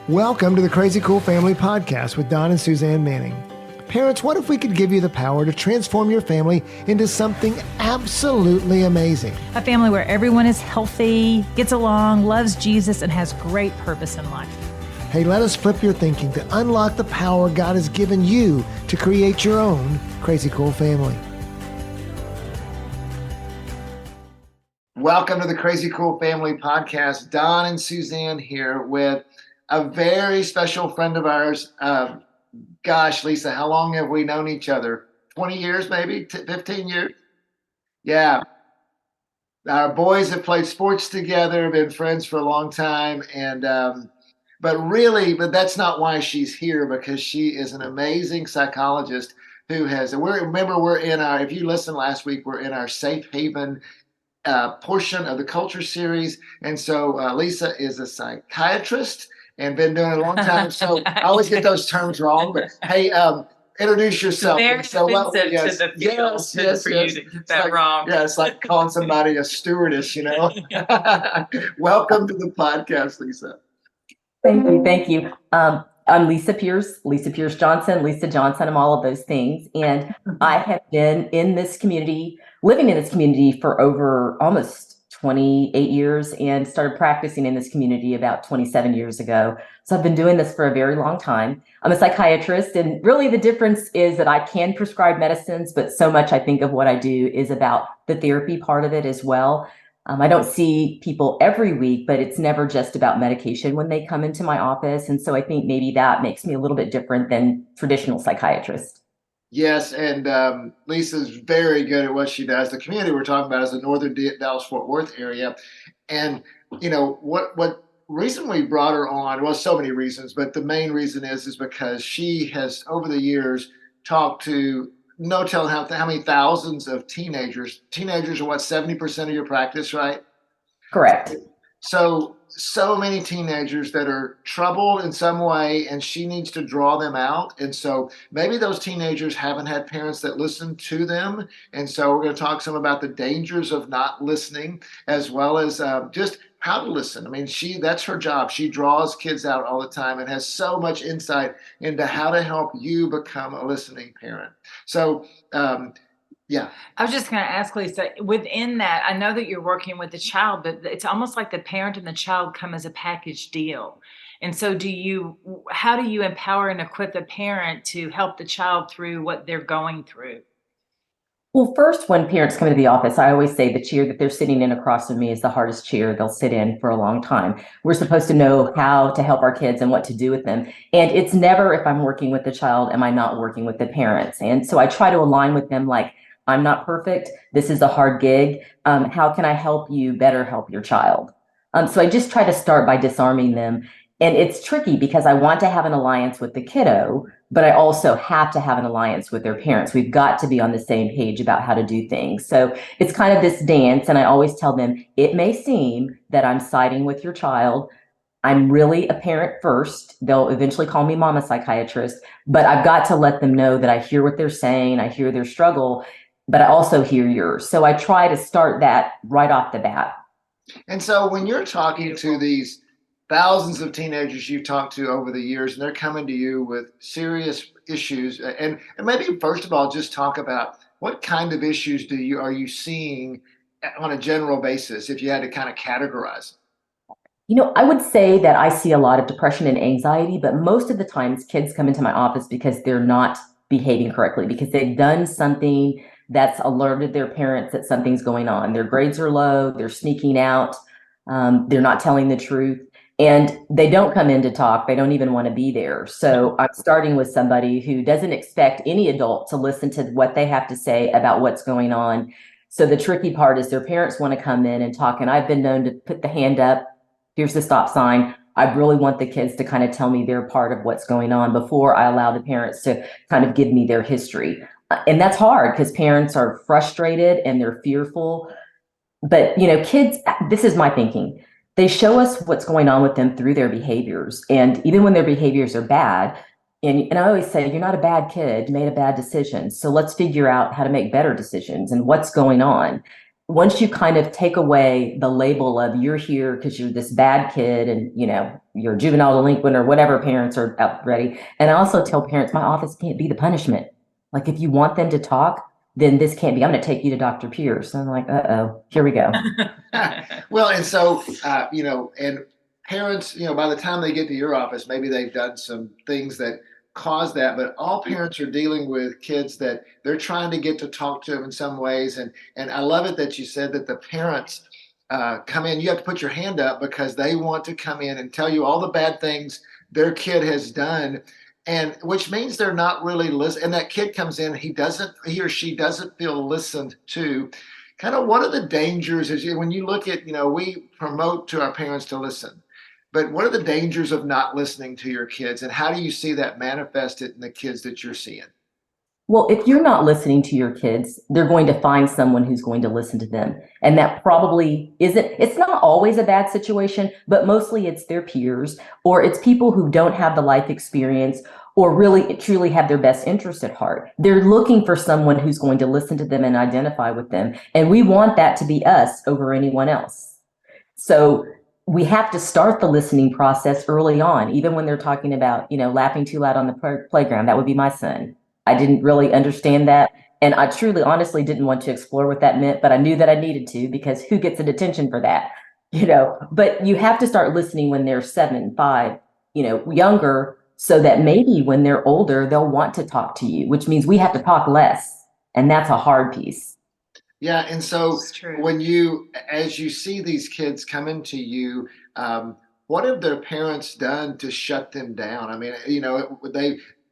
Welcome to the Crazy Cool Family Podcast with Don and Suzanne Manning. Parents, what if we could give you the power to transform your family into something absolutely amazing? A family where everyone is healthy, gets along, loves Jesus, and has great purpose in life. Hey, let us flip your thinking to unlock the power God has given you to create your own Crazy Cool family. Welcome to the Crazy Cool Family Podcast. Don and Suzanne here with a very special friend of ours. Gosh, Lisa, how long have we known each other? 20 years, maybe? 15 years? Yeah. Our boys have played sports together, been friends for a long time. But that's not why she's here, because she is an amazing psychologist who we're in our, if you listened last week, we're in our Safe Haven portion of the Culture series. And so Lisa is a psychiatrist and been doing it a long time. So I always get those terms wrong, but hey, introduce yourself. Very so, offensive yes, to the field for you to get that wrong. Yeah, it's like calling somebody a stewardess, you know. Welcome to the podcast, Lisa. Thank you. I'm Lisa Pierce Johnson, Lisa Johnson. I'm all of those things. And I have been living in this community for over almost 28 years and started practicing in this community about 27 years ago. So I've been doing this for a very long time. I'm a psychiatrist, and really the difference is that I can prescribe medicines, but so much I think of what I do is about the therapy part of it as well. I don't see people every week, but it's never just about medication when they come into my office. And so I think maybe that makes me a little bit different than traditional psychiatrists. Yes, and Lisa's very good at what she does. The community we're talking about is the northern Dallas-Fort Worth area. And, you know, what reason we brought her on, well, so many reasons, but the main reason is because she has, over the years, talked to no telling how many thousands of teenagers. Teenagers are what, 70% of your practice, right? Correct. So many teenagers that are troubled in some way, and she needs to draw them out. And so maybe those teenagers haven't had parents that listen to them. And so we're going to talk some about the dangers of not listening, as well as just how to listen. I mean, that's her job. She draws kids out all the time and has so much insight into how to help you become a listening parent. So, yeah. I was just going to ask Lisa, within that, I know that you're working with the child, but it's almost like the parent and the child come as a package deal. And so how do you empower and equip the parent to help the child through what they're going through? Well, first, when parents come into the office, I always say the chair that they're sitting in across from me is the hardest chair they'll sit in for a long time. We're supposed to know how to help our kids and what to do with them. And it's never, if I'm working with the child, am I not working with the parents? And so I try to align with them like, I'm not perfect. This is a hard gig. How can I help you better help your child? So I just try to start by disarming them. And it's tricky because I want to have an alliance with the kiddo, but I also have to have an alliance with their parents. We've got to be on the same page about how to do things. So it's kind of this dance. And I always tell them, it may seem that I'm siding with your child. I'm really a parent first. They'll eventually call me mama psychiatrist, but I've got to let them know that I hear what they're saying. I hear their struggle, but I also hear yours. So I try to start that right off the bat. And so when you're talking to these thousands of teenagers you've talked to over the years, and they're coming to you with serious issues, and maybe first of all, just talk about what kind of issues are you seeing on a general basis, if you had to kind of categorize them? You know, I would say that I see a lot of depression and anxiety, but most of the times kids come into my office because they're not behaving correctly, because they've done something that's alerted their parents that something's going on. Their grades are low, they're sneaking out, they're not telling the truth, and they don't come in to talk. They don't even want to be there. So I'm starting with somebody who doesn't expect any adult to listen to what they have to say about what's going on. So the tricky part is their parents want to come in and talk, and I've been known to put the hand up, here's the stop sign. I really want the kids to kind of tell me their part of what's going on before I allow the parents to kind of give me their history. And that's hard because parents are frustrated and they're fearful. But, you know, kids, this is my thinking. They show us what's going on with them through their behaviors. And even when their behaviors are bad, and I always say, you're not a bad kid, you made a bad decision. So let's figure out how to make better decisions and what's going on. Once you kind of take away the label of you're here because you're this bad kid and, you know, you're a juvenile delinquent or whatever parents are out ready. And I also tell parents, my office can't be the punishment. Like if you want them to talk, then this can't be. I'm going to take you to Dr. Pierce. I'm like, here we go. Well, and so, and parents, by the time they get to your office, maybe they've done some things that cause that, but all parents are dealing with kids that they're trying to get to talk to them in some ways. And I love it that you said that the parents come in, you have to put your hand up because they want to come in and tell you all the bad things their kid has done. And which means they're not really listening. And that kid comes in, he or she doesn't feel listened to. Kind of what are the dangers when you look at, we promote to our parents to listen, but what are the dangers of not listening to your kids? And how do you see that manifested in the kids that you're seeing? Well, if you're not listening to your kids, they're going to find someone who's going to listen to them. And that probably it's not always a bad situation, but mostly it's their peers or it's people who don't have the life experience or really truly have their best interest at heart. They're looking for someone who's going to listen to them and identify with them. And we want that to be us over anyone else. So we have to start the listening process early on, even when they're talking about, laughing too loud on the playground. That would be my son. I didn't really understand that. And I truly, honestly didn't want to explore what that meant, but I knew that I needed to because who gets a detention for that? But you have to start listening when they're 7, 5, younger, so that maybe when they're older, they'll want to talk to you, which means we have to talk less. And that's a hard piece. Yeah. And so as you see these kids coming to you, what have their parents done to shut them down? I mean,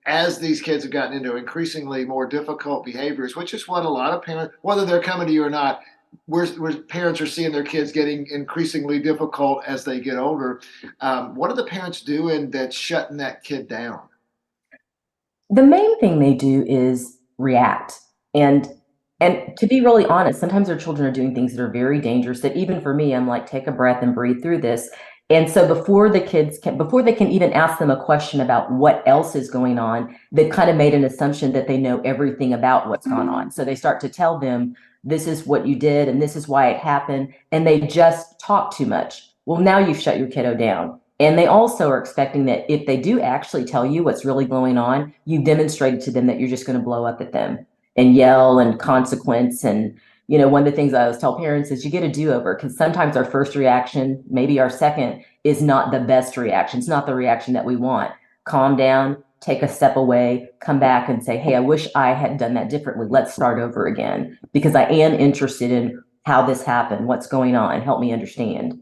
as these kids have gotten into increasingly more difficult behaviors, which is what a lot of parents, whether they're coming to you or not, where parents are seeing their kids getting increasingly difficult as they get older. What are the parents doing that's shutting that kid down? The main thing they do is react. And to be really honest, sometimes their children are doing things that are very dangerous that even for me, I'm like, take a breath and breathe through this. And so before they can even ask them a question about what else is going on, they've kind of made an assumption that they know everything about what's gone on. So they start to tell them, this is what you did and this is why it happened. And they just talk too much. Well, now you've shut your kiddo down. And they also are expecting that if they do actually tell you what's really going on, you've demonstrated to them that you're just going to blow up at them and yell and consequence. And one of the things I always tell parents is you get a do-over because sometimes our first reaction, maybe our second, is not the best reaction. It's not the reaction that we want. Calm down, take a step away, come back and say, hey, I wish I had done that differently. Let's start over again because I am interested in how this happened, what's going on. Help me understand.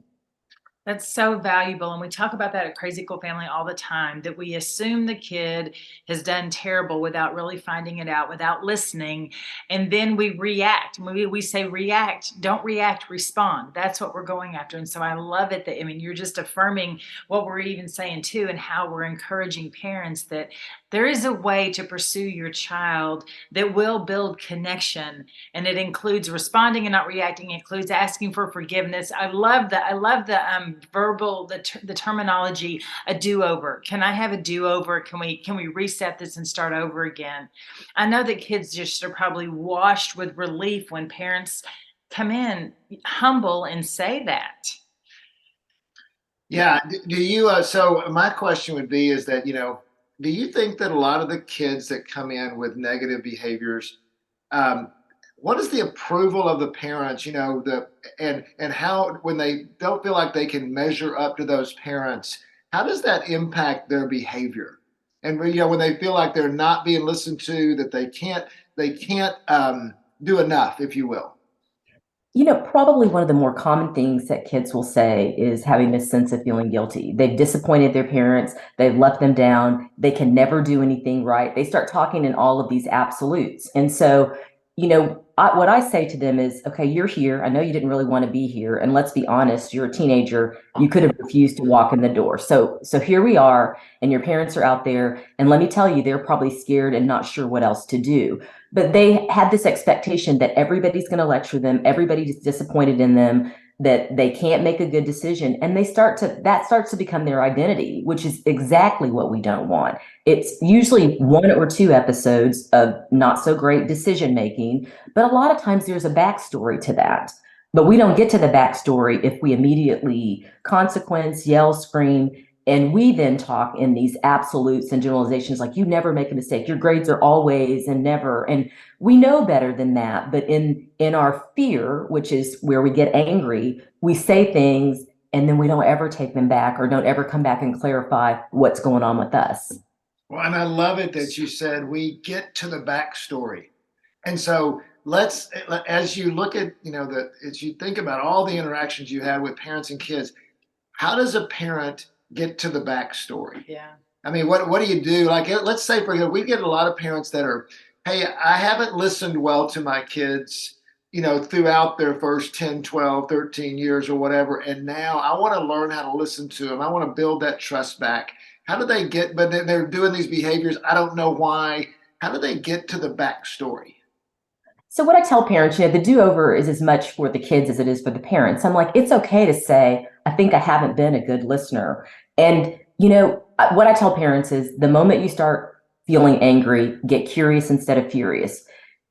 That's so valuable. And we talk about that at Crazy Cool Family all the time, that we assume the kid has done terrible without really finding it out, without listening. And then we react. We say react, don't react, respond. That's what we're going after. And so I love it that, you're just affirming what we're even saying too, and how we're encouraging parents that there is a way to pursue your child that will build connection. And it includes responding and not reacting. It includes asking for forgiveness. I love that. I love the verbal, the terminology, a do-over. Can I have a do-over? Can we reset this and start over again? I know that kids just are probably washed with relief when parents come in humble and say that. Yeah. Do you, so my question would be, is that, do you think that a lot of the kids that come in with negative behaviors, what is the approval of the parents, and how, when they don't feel like they can measure up to those parents, how does that impact their behavior? And, when they feel like they're not being listened to, that they can't do enough, if you will. Probably one of the more common things that kids will say is having this sense of feeling guilty. They've disappointed their parents. They've let them down. They can never do anything right. They start talking in all of these absolutes. And so, what I say to them is, okay, you're here. I know you didn't really want to be here. And let's be honest, you're a teenager. You could have refused to walk in the door. So here we are, and your parents are out there. And let me tell you, they're probably scared and not sure what else to do. But they had this expectation that everybody's going to lecture them. Everybody's disappointed in them, that they can't make a good decision. And that starts to become their identity, which is exactly what we don't want. It's usually 1 or 2 episodes of not so great decision making, but a lot of times there's a backstory to that. But we don't get to the backstory if we immediately consequence, yell, scream. And we then talk in these absolutes and generalizations, like you never make a mistake. Your grades are always and never. And we know better than that. But in our fear, which is where we get angry, we say things and then we don't ever take them back or don't ever come back and clarify what's going on with us. Well, and I love it that you said we get to the backstory. And so let's, as you look at, as you think about all the interactions you have with parents and kids, how does a parent get to the backstory? Yeah. I mean, what do you do? Like, let's say, for example, we get a lot of parents that are, hey, I haven't listened well to my kids, throughout their first 10, 12, 13 years or whatever. And now I want to learn how to listen to them. I want to build that trust back. How do they get, but they're doing these behaviors. I don't know why. How do they get to the backstory? So what I tell parents, the do-over is as much for the kids as it is for the parents. I'm like, it's okay to say, I think I haven't been a good listener. And, what I tell parents is the moment you start feeling angry, get curious instead of furious.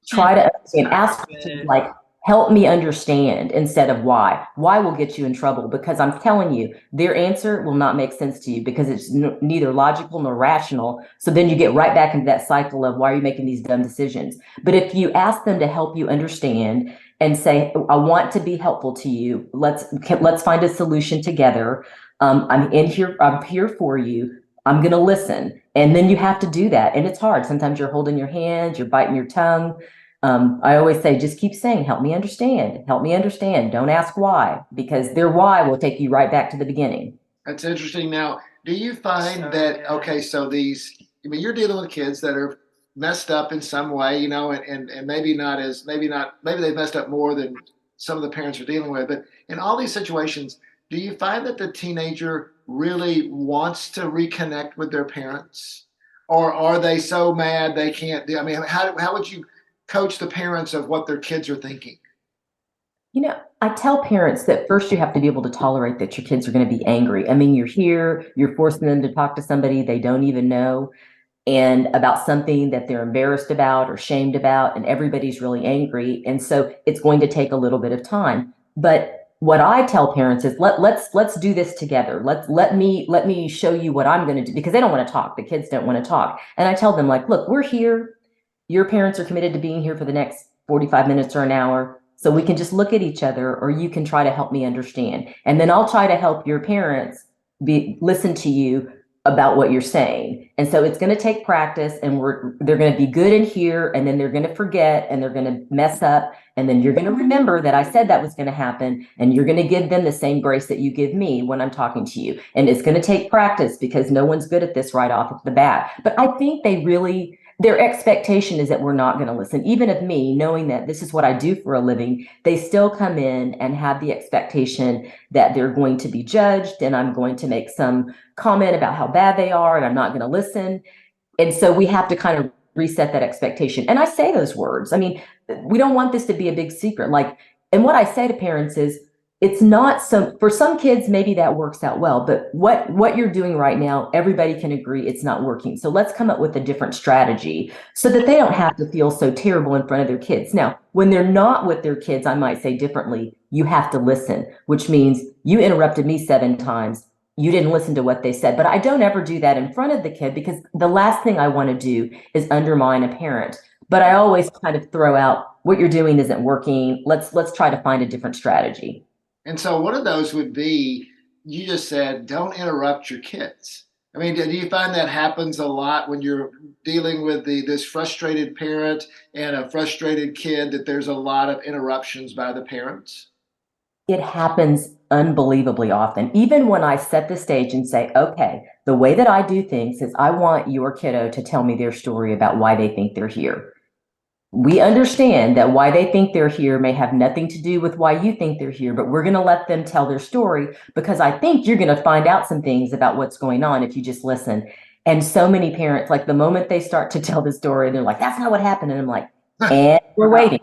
Try to understand, ask questions like, help me understand instead of why. Why will get you in trouble, because I'm telling you, their answer will not make sense to you because it's neither logical nor rational. So then you get right back into that cycle of why are you making these dumb decisions? But if you ask them to help you understand and say, I want to be helpful to you, let's find a solution together. I'm here for you. I'm going to listen. And then you have to do that. And it's hard. Sometimes you're holding your hands, you're biting your tongue. I always say, just keep saying, help me understand. Help me understand. Don't ask why, because their why will take you right back to the beginning. That's interesting. Now, do you find okay, so you're dealing with kids that are messed up in some way, and maybe they've messed up more than some of the parents are dealing with. But in all these situations, do you find that the teenager really wants to reconnect with their parents? Or are they so mad they can't do? I mean, how would you coach the parents of what their kids are thinking? I tell parents that first you have to be able to tolerate that your kids are going to be angry. I mean, you're here, you're forcing them to talk to somebody they don't even know and about something that they're embarrassed about or shamed about, and everybody's really angry. And so it's going to take a little bit of time. But what I tell parents is let's do this together. Let me show you what I'm going to do, because they don't want to talk. The kids don't want to talk. And I tell them, like, look, we're here. Your parents are committed to being here for the next 45 minutes or an hour. So we can just look at each other, or you can try to help me understand. And then I'll try to help your parents listen to you about what you're saying. And so it's going to take practice, and they're going to be good in here, and then they're going to forget, and they're going to mess up. And then you're going to remember that I said that was going to happen, and you're going to give them the same grace that you give me when I'm talking to you. And it's going to take practice because no one's good at this right off the bat. But I think their expectation is that we're not going to listen. Even of me, knowing that this is what I do for a living, they still come in and have the expectation that they're going to be judged, and I'm going to make some comment about how bad they are, and I'm not going to listen. And so we have to kind of reset that expectation. And I say those words. I mean, we don't want this to be a big secret. And what I say to parents is, it's not for some kids, maybe that works out well, but what you're doing right now, everybody can agree it's not working. So let's come up with a different strategy so that they don't have to feel so terrible in front of their kids. Now, when they're not with their kids, I might say differently, you have to listen, which means you interrupted me 7 times. You didn't listen to what they said, but I don't ever do that in front of the kid, because the last thing I want to do is undermine a parent. But I always kind of throw out, what you're doing isn't working. Let's try to find a different strategy. And so one of those would be, you just said, don't interrupt your kids. I mean, do you find that happens a lot when you're dealing with this frustrated parent and a frustrated kid, that there's a lot of interruptions by the parents? It happens unbelievably often. Even when I set the stage and say, okay, the way that I do things is I want your kiddo to tell me their story about why they think they're here. We understand that why they think they're here may have nothing to do with why you think they're here, but we're going to let them tell their story, because I think you're going to find out some things about what's going on if you just listen. And so many parents, like the moment they start to tell the story, they're like, that's not what happened. And I'm like, and we're waiting.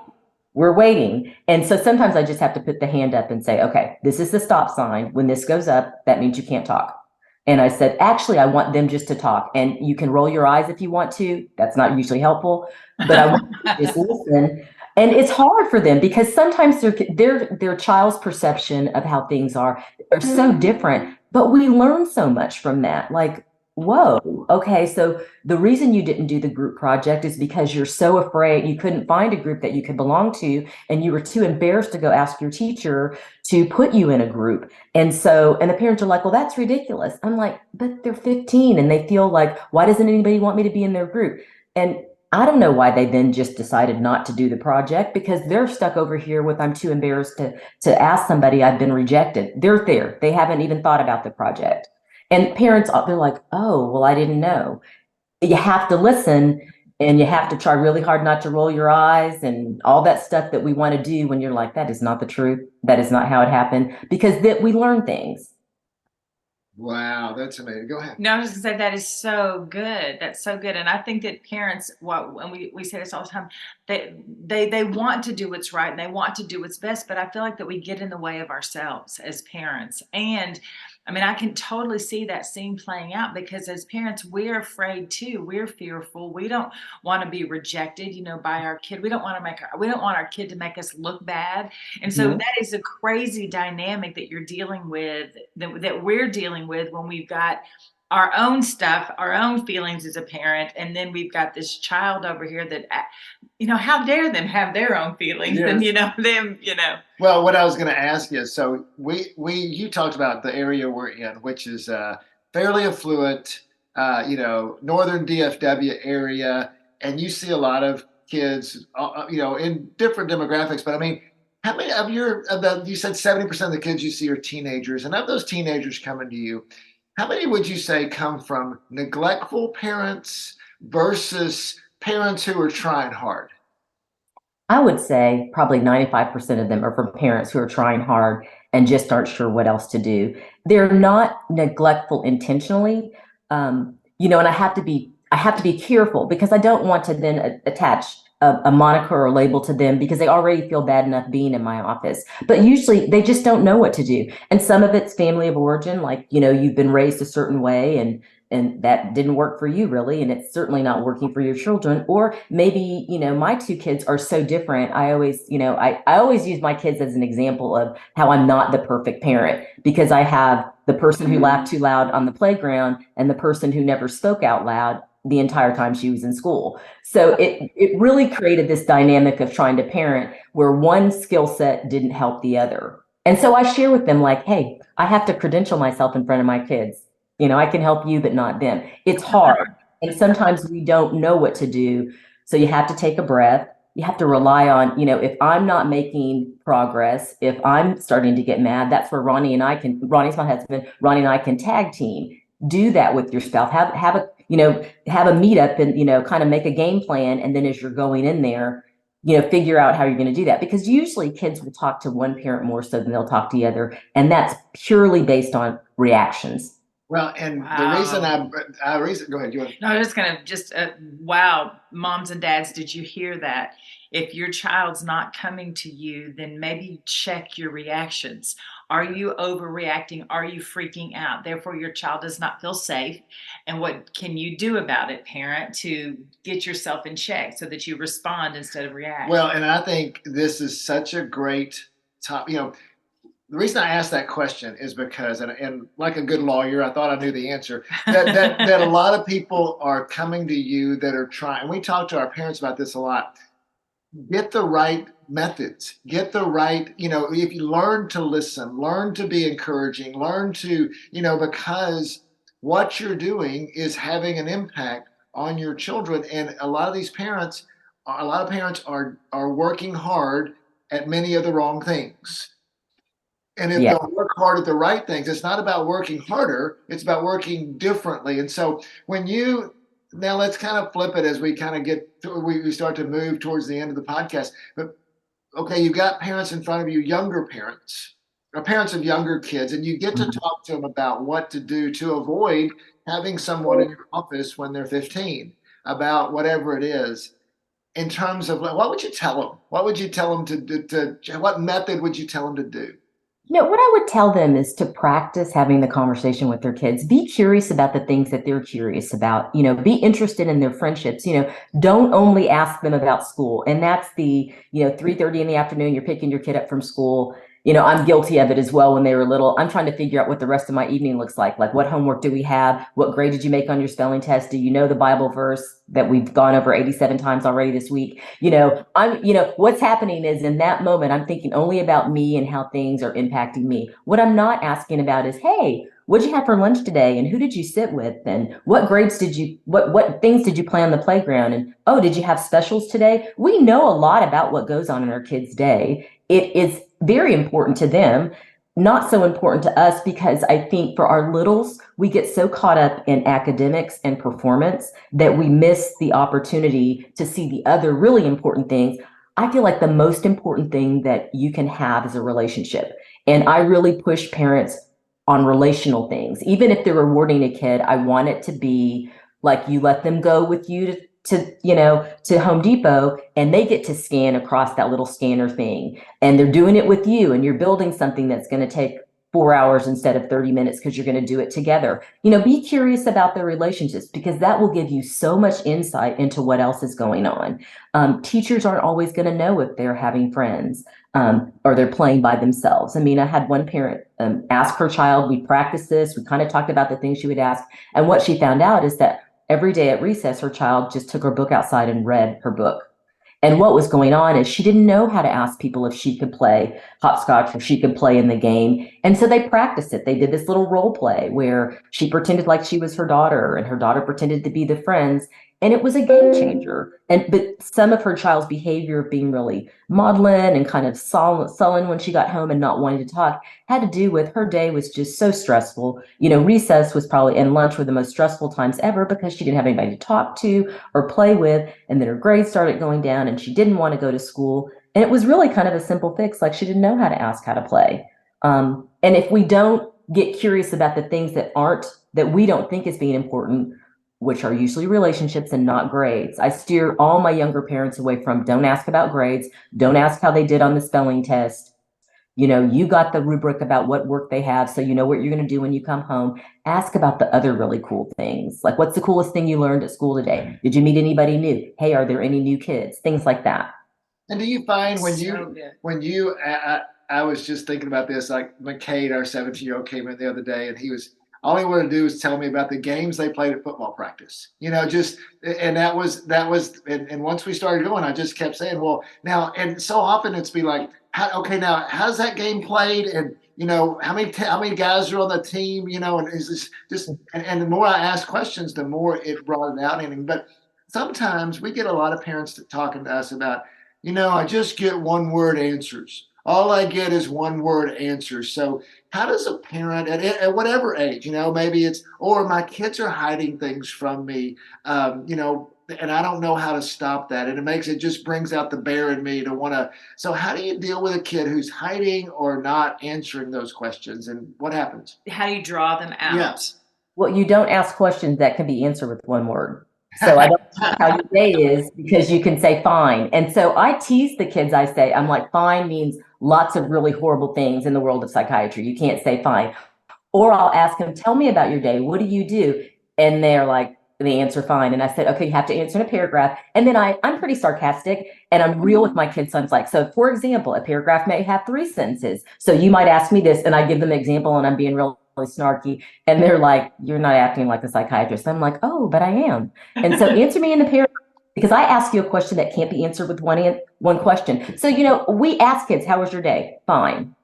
We're waiting. And so sometimes I just have to put the hand up and say, okay, this is the stop sign. When this goes up, that means you can't talk. And I said, actually, I want them just to talk. And you can roll your eyes if you want to. That's not usually helpful, but I want you to just listen. And it's hard for them because sometimes their child's perception of how things are so different. But we learn so much from that. Like, whoa, okay, so the reason you didn't do the group project is because you're so afraid you couldn't find a group that you could belong to, and you were too embarrassed to go ask your teacher to put you in a group. And so, and the parents are like, well, that's ridiculous. I'm like, but they're 15 and they feel like, why doesn't anybody want me to be in their group? And I don't know why they then just decided not to do the project, because they're stuck over here with, I'm too embarrassed to ask somebody, I've been rejected. They're there. They haven't even thought about the project. And parents, they're like, oh, well, I didn't know. You have to listen, and you have to try really hard not to roll your eyes and all that stuff that we want to do when you're like, that is not the truth. That is not how it happened, because that we learn things. Wow, that's amazing. Go ahead. No, I was gonna say that is so good. That's so good. And I think that parents, and we say this all the time, they want to do what's right and they want to do what's best, but I feel like that we get in the way of ourselves as parents. And I mean, I can totally see that scene playing out, because as parents, we're afraid too. We're fearful. We don't want to be rejected, by our kid. We don't want our kid to make us look bad. And so Mhm. that is a crazy dynamic that you're dealing with, that we're dealing with when we've got our own stuff, our own feelings as a parent, and then we've got this child over here that, how dare them have their own feelings, and them. Well, what I was going to ask you, so you talked about the area we're in, which is fairly affluent, northern DFW area, and you see a lot of kids, in different demographics. But I mean, how many you said 70% of the kids you see are teenagers, and of those teenagers coming to you, how many would you say come from neglectful parents versus parents who are trying hard? I would say probably 95% of them are from parents who are trying hard and just aren't sure what else to do. They're not neglectful intentionally, and I have to be careful, because I don't want to then attach a moniker or label to them, because they already feel bad enough being in my office. But usually they just don't know what to do. And some of it's family of origin, like, you've been raised a certain way, and that didn't work for you really, and it's certainly not working for your children. Or maybe, my two kids are so different. I always, I always use my kids as an example of how I'm not the perfect parent, because I have the person who laughed too loud on the playground and the person who never spoke out loud the entire time she was in school. So it really created this dynamic of trying to parent where one skill set didn't help the other. And so I share with them, like, hey, I have to credential myself in front of my kids. I can help you, but not them. It's hard. And sometimes we don't know what to do. So you have to take a breath. You have to rely on, if I'm not making progress, if I'm starting to get mad, that's where Ronnie's my husband, Ronnie and I can tag team. Do that with your spouse. Have a meetup and, kind of make a game plan. And then as you're going in there, figure out how you're going to do that. Because usually kids will talk to one parent more so than they'll talk to the other. And that's purely based on reactions. Well, and the reason go ahead. No, I was just gonna wow, moms and dads, did you hear that? If your child's not coming to you, then maybe check your reactions. Are you overreacting? Are you freaking out? Therefore, your child does not feel safe. And what can you do about it, parent, to get yourself in check so that you respond instead of react? Well, and I think this is such a great top. The reason I asked that question is because, and like a good lawyer, I thought I knew the answer, that a lot of people are coming to you that are trying, and we talk to our parents about this a lot, get the right methods, get the right, if you learn to listen, learn to be encouraging, learn to, because what you're doing is having an impact on your children. And a lot of parents are working hard at many of the wrong things. And if Yeah. they'll work hard at the right things, it's not about working harder, it's about working differently. And so now let's kind of flip it as we kind of we start to move towards the end of the podcast. But okay, you've got parents in front of you, younger parents, or parents of younger kids, and you get to talk to them about what to do to avoid having someone in your office when they're 15 about whatever it is. In terms of what would you tell them? What would you tell them what method would you tell them to do? What I would tell them is to practice having the conversation with their kids. Be curious about the things that they're curious about. Be interested in their friendships. Don't only ask them about school. And that's the, 3:30 in the afternoon, you're picking your kid up from school. I'm guilty of it as well when they were little. I'm trying to figure out what the rest of my evening looks like. Like, what homework do we have? What grade did you make on your spelling test? Do you know the Bible verse that we've gone over 87 times already this week? What's happening is in that moment, I'm thinking only about me and how things are impacting me. What I'm not asking about is, hey, what'd you have for lunch today? And who did you sit with? And what things did you play on the playground? And oh, did you have specials today? We know a lot about what goes on in our kids' day. It is very important to them, not so important to us, because I think for our littles, we get so caught up in academics and performance that we miss the opportunity to see the other really important things. I feel like the most important thing that you can have is a relationship. And I really push parents on relational things. Even if they're rewarding a kid, I want it to be like you let them go with you to Home Depot, and they get to scan across that little scanner thing, and they're doing it with you, and you're building something that's going to take 4 hours instead of 30 minutes because you're going to do it together. Be curious about their relationships, because that will give you so much insight into what else is going on. Teachers aren't always going to know if they're having friends, or they're playing by themselves. I mean, I had one parent ask her child, we practiced this, we kind of talked about the things she would ask, and what she found out is that every day at recess, her child just took her book outside and read her book. And what was going on is she didn't know how to ask people if she could play hopscotch or she could play in the game. And so they practiced it. They did this little role play where she pretended like she was her daughter and her daughter pretended to be the friends. And it was a game changer. But some of her child's behavior of being really maudlin and kind of sullen when she got home and not wanting to talk had to do with her day was just so stressful. Recess was probably and lunch were the most stressful times ever because she didn't have anybody to talk to or play with. And then her grades started going down and she didn't want to go to school. And it was really kind of a simple fix. Like, she didn't know how to ask how to play. And if we don't get curious about the things that we don't think is being important, which are usually relationships and not grades, I steer all my younger parents away from, don't ask about grades. Don't ask how they did on the spelling test. You got the rubric about what work they have, so you know what you're going to do when you come home. Ask about the other really cool things. Like, what's the coolest thing you learned at school today? Did you meet anybody new? Hey, are there any new kids? Things like that. And do you find Good. I was just thinking about this, like McCade, our 17-year-old, came in the other day, and all he wanted to do was tell me about the games they played at football practice. And and once we started going, I just kept saying, well, now, and so often it's be like, now how's that game played? And, how many guys are on the team, and is this just, and the more I asked questions, the more it brought it out in him. But sometimes we get a lot of parents talking to us about, I just get one word answers. All I get is one word answers. So how does a parent at whatever age, maybe it's, or my kids are hiding things from me, and I don't know how to stop that. And it just brings out the bear in me to want to. So how do you deal with a kid who's hiding or not answering those questions, and what happens? How do you draw them out? Yes. Well, you don't ask questions that can be answered with one word. So I don't know how your day is, because you can say fine. And so I tease the kids. I'm like, fine means lots of really horrible things in the world of psychiatry. You can't say fine. Or I'll ask them, tell me about your day. What do you do? And they're like, they answer fine. And I said, okay, you have to answer in a paragraph. And then I'm pretty sarcastic and I'm real with my kids. So I'm like, so for example, a paragraph may have 3 sentences. So you might ask me this, and I give them an example, and I'm being really snarky. And they're like, you're not acting like a psychiatrist. I'm like, oh, but I am. And so answer me in the paragraph, because I ask you a question that can't be answered with one question. So, we ask kids, how was your day? Fine.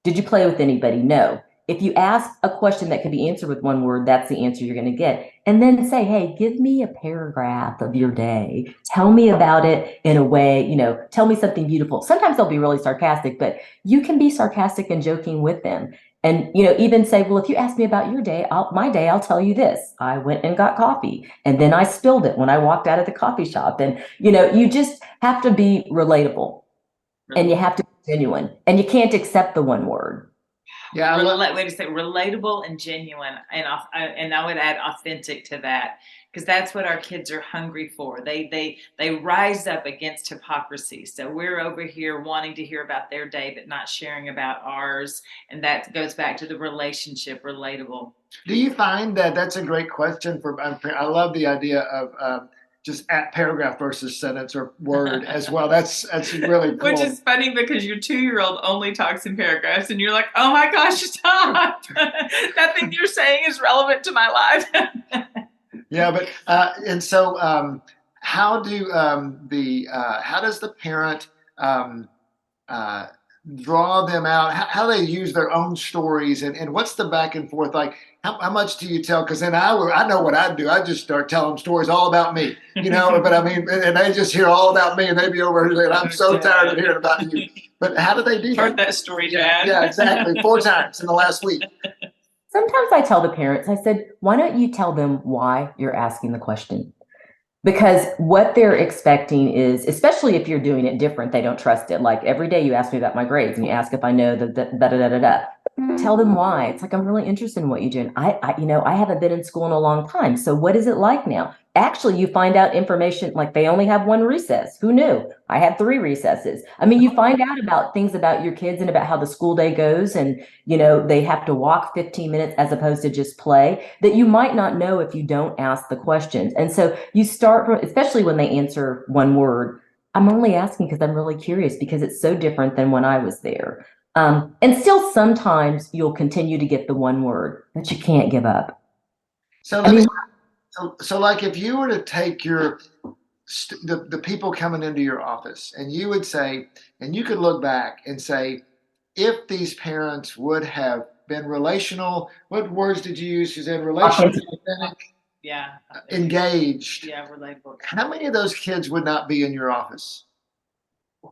Did you play with anybody? No. If you ask a question that can be answered with one word, that's the answer you're going to get. And then say, hey, give me a paragraph of your day. Tell me about it in a way, tell me something beautiful. Sometimes they'll be really sarcastic, but you can be sarcastic and joking with them. And, even say, well, if you ask me about your day, I'll tell you this. I went and got coffee, and then I spilled it when I walked out of the coffee shop. And, you just have to be relatable, and you have to be genuine, and you can't accept the one word. Yeah. Wait a second, relatable and genuine, and I would add authentic to that, because that's what our kids are hungry for. They rise up against hypocrisy. So we're over here wanting to hear about their day, but not sharing about ours, and that goes back to the relationship, relatable. Do you find that that's a great question I love the idea of just at paragraph versus sentence or word as well. That's really cool. Which is funny because your 2-year-old only talks in paragraphs, and you're like, "Oh my gosh, stop! That thing you're saying is relevant to my life." Yeah, but and so how does the parent uh, draw them out? How they use their own stories, and what's the back and forth like? How much do you tell? Because then I know what I'd do. I just start telling them stories all about me, But I mean, and they just hear all about me, and they be over here saying, "I'm so tired of hearing about you." But how do they do that? Heard that story, Dad. Yeah, exactly. 4 times in the last week. Sometimes I tell the parents, I said, why don't you tell them why you're asking the question? Because what they're expecting is, especially if you're doing it different, they don't trust it. Like every day you ask me about my grades and you ask if I know the da da da da da. Tell them why. It's like, I'm really interested in what you're doing. I haven't been in school in a long time. So what is it like now? Actually, you find out information, like they only have 1 recess. Who knew? I had 3 recesses. I mean, you find out about things about your kids and about how the school day goes, and they have to walk 15 minutes as opposed to just play, that you might not know if you don't ask the questions. And so you start from, especially when they answer 1 word, I'm only asking because I'm really curious, because it's so different than when I was there. And still sometimes you'll continue to get the 1 word, but you can't give up. So so like if you were to take the people coming into your office, and you would say, and you could look back and say, if these parents would have been relational, what words did you use? You said relational, authentic, Yeah. engaged. Yeah, relatable. How many of those kids would not be in your office?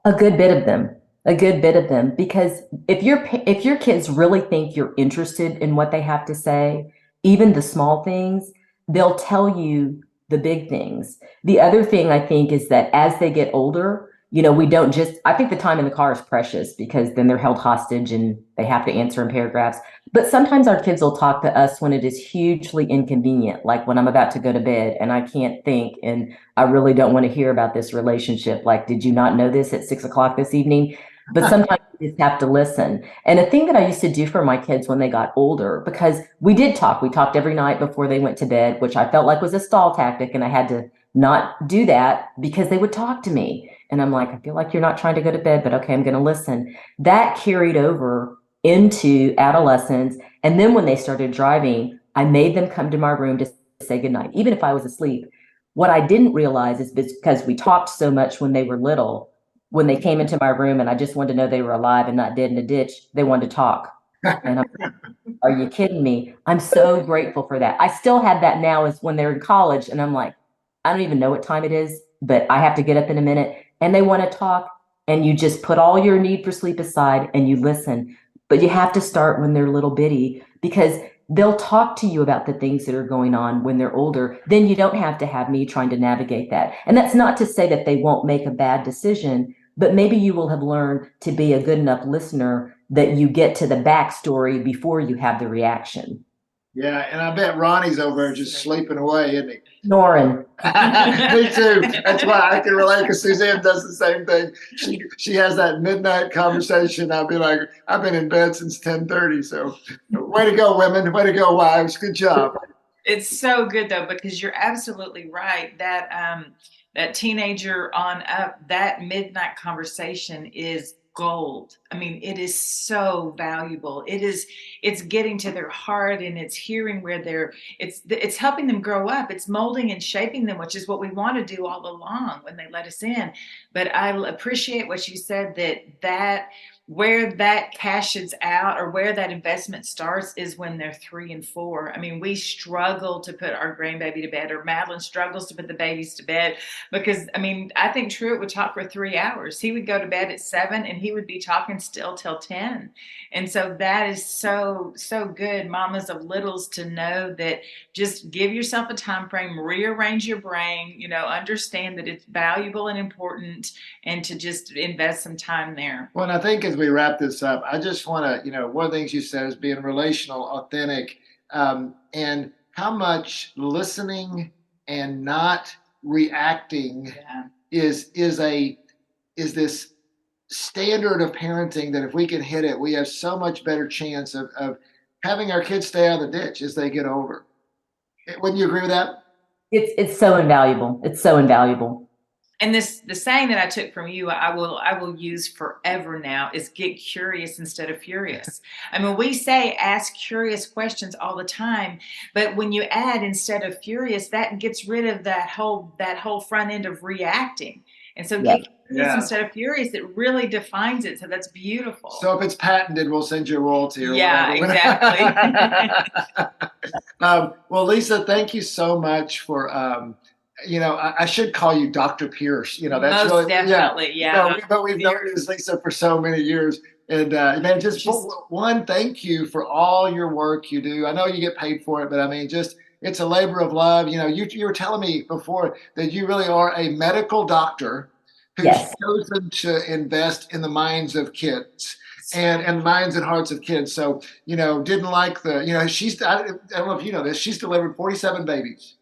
A good bit of them. A good bit of them, because if your kids really think you're interested in what they have to say, even the small things, they'll tell you the big things. The other thing I think is that as they get older, we don't just, I think the time in the car is precious, because then they're held hostage and they have to answer in paragraphs. But sometimes our kids will talk to us when it is hugely inconvenient, like when I'm about to go to bed and I can't think and I really don't want to hear about this relationship. Like, did you not know this at 6 o'clock this evening? But sometimes you just have to listen. And a thing that I used to do for my kids when they got older, because we talked every night before they went to bed, which I felt like was a stall tactic. And I had to not do that because they would talk to me. And I'm like, I feel like you're not trying to go to bed, but okay, I'm going to listen. That carried over into adolescence. And then when they started driving, I made them come to my room to say goodnight, even if I was asleep. What I didn't realize is because we talked so much when they were little, when they came into my room and I just wanted to know they were alive and not dead in a ditch, they wanted to talk. And I'm like, are you kidding me? I'm so grateful for that. I still have that now, as when they're in college and I'm like, I don't even know what time it is, but I have to get up in a minute, and they want to talk, and you just put all your need for sleep aside and you listen. But you have to start when they're little bitty, because they'll talk to you about the things that are going on when they're older. Then you don't have to have me trying to navigate that. And that's not to say that they won't make a bad decision, but maybe you will have learned to be a good enough listener that you get to the backstory before you have the reaction. Yeah, and I bet Ronnie's over there just sleeping away, isn't he? Snoring. Me too. That's why I can relate, because Suzanne does the same thing. She has that midnight conversation. I'll be like, I've been in bed since 10:30. So way to go, women. Way to go, wives. Good job. It's so good though, because you're absolutely right. That teenager on up, that midnight conversation is gold. I mean, it is so valuable. It's getting to their heart, and it's hearing where it's helping them grow up. It's molding and shaping them, which is what we want to do all along when they let us in. But I appreciate what you said, that where that cashes out, or where that investment starts, is when they're 3 and 4. I mean, we struggle to put our grandbaby to bed, or Madeline struggles to put the babies to bed, because I mean, I think Truett would talk for 3 hours. He would go to bed at 7 and he would be talking still till 10. And so that is so good, mamas of littles, to know that just give yourself a time frame, rearrange your brain, understand that it's valuable and important, and to just invest some time there. Well, and I think as we wrap this up, I just want to, one of the things you said is being relational, authentic, and how much listening and not reacting is this standard of parenting, that if we can hit it, we have so much better chance of having our kids stay out of the ditch as they get older. Wouldn't you agree with that? It's so invaluable. It's so invaluable. And the saying that I took from you, I will use forever now, is get curious instead of furious. I mean, we say ask curious questions all the time, but when you add instead of furious, that gets rid of that whole front end of reacting. And so Yes. get curious instead of furious, it really defines it. So that's beautiful. So if it's patented, we'll send you a royalty or Yeah, whatever. exactly. Well, Lisa, thank you so much for I should call you Dr. Pierce. That's Most really definitely, yeah. But we've known this Lisa for so many years, and man, just one, thank you for all your work you do. I know you get paid for it, but I mean, just it's a labor of love. You were telling me before that you really are a medical doctor who's Yes. chosen to invest in the minds of kids. And minds and hearts of kids. So, didn't like she's, I don't know if you know this, she's delivered 47 babies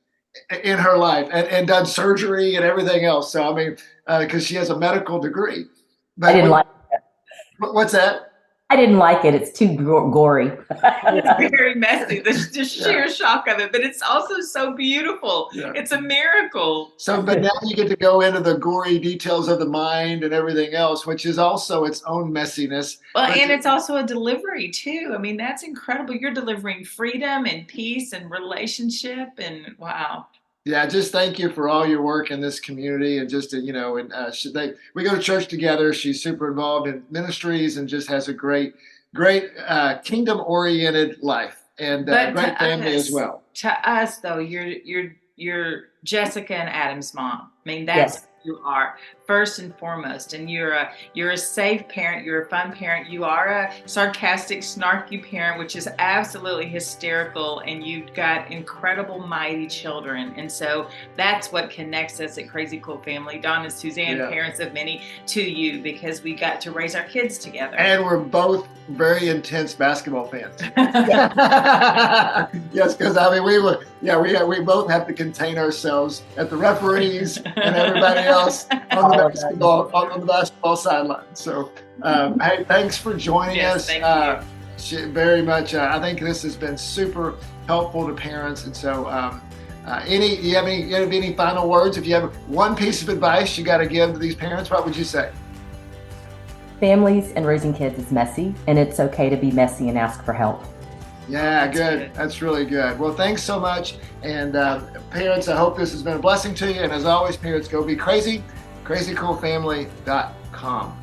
in her life and done surgery and everything else. So, I mean, because she has a medical degree. But I didn't like it. What's that? I didn't like it. It's too gory. It's very messy, the sheer shock of it, but it's also so beautiful. Yeah. It's a miracle. So, but now you get to go into the gory details of the mind and everything else, which is also its own messiness. Well, and it's also a delivery too. I mean, that's incredible. You're delivering freedom and peace and relationship, and wow. Yeah, just thank you for all your work in this community, and just we go to church together. She's super involved in ministries and just has a great kingdom-oriented life and great family as well. To us, though, you're Jessica and Adam's mom. I mean, that's who you are first and foremost, and you're a safe parent. You're a fun parent. You are a sarcastic, snarky parent, which is absolutely hysterical. And you've got incredible, mighty children, and so that's what connects us at Crazy Cool Family. Dawn and Suzanne, parents of many, to you, because we got to raise our kids together. And we're both very intense basketball fans. Yes, because I mean we both have to contain ourselves at the referees and everybody else on the basketball sideline. So hey, thanks for joining us. Thank you. Very much. I think this has been super helpful to parents. And so you have any final words? If you have one piece of advice you got to give to these parents, what would you say? Families and raising kids is messy, and it's okay to be messy and ask for help. Yeah, good. That's really good. Well, thanks so much. And parents, I hope this has been a blessing to you. And as always, parents, go be crazy. CrazyCoolFamily.com.